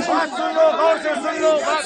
बात सुन लो, गौर से सुन लो बात।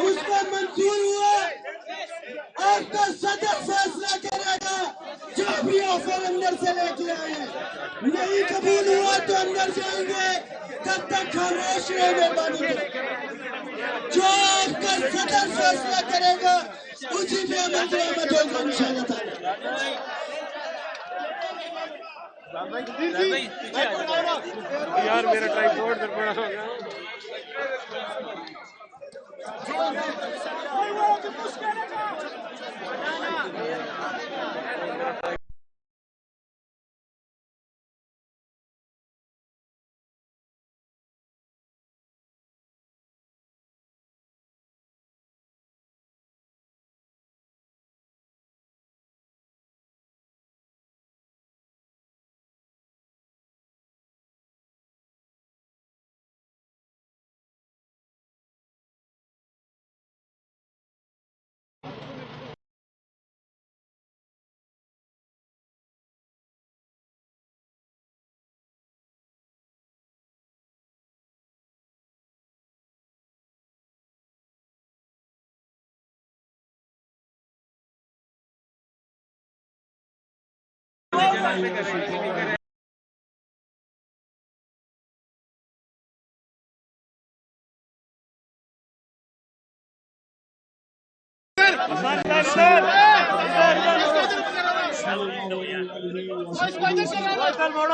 उसको मंजूर हुआ, आपका सदर फैसला करेगा। जो भी ऑफर अंदर से लेके आए नहीं कबूल हुआ तो अंदर जाएंगे, तब तक खामोश रहेंगे बानी। जो आपका सदर फैसला करेगा उसी पे अमल दरामद होगा इंशाअल्लाह ताला। यार मेरा ट्राइपॉड पर पड़ा होगा।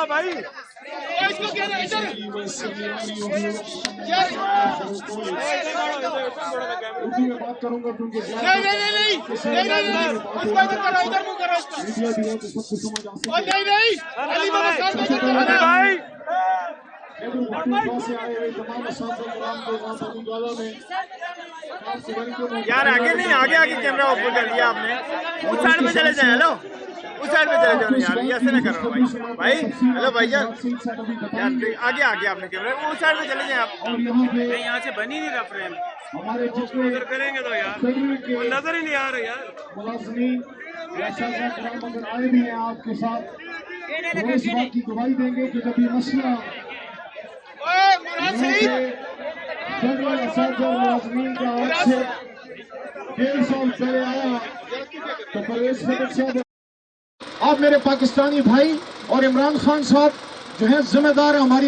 भाई इसको क्या नहीं बात करूंगा क्योंकि यार आगे नहीं, आगे आगे कैमरा ऊपर कर दिया आपने। उस साइड में चले जाए। हेलो उस साइड में चले जाओ यार, ऐसे ना करो भाई। भाई हेलो भाईजान यार, आगे आगे आपने कैमरा, उस साइड में चले जाए आप। यहाँ से बन ही नहीं रहा फ्रेम, उधर करेंगे तो यार वो नजर ही नहीं आ रहा यार। आए भी हैं आपके साथ, वो इस बात की गवाही देंगे कि जब ये मसला जनरल असद मुलाजमीन का आज से 1.5 साल पहले आया तो परवेज खट्टर साहब, आप मेरे पाकिस्तानी भाई और इमरान खान साहब जो है जिम्मेदार हमारी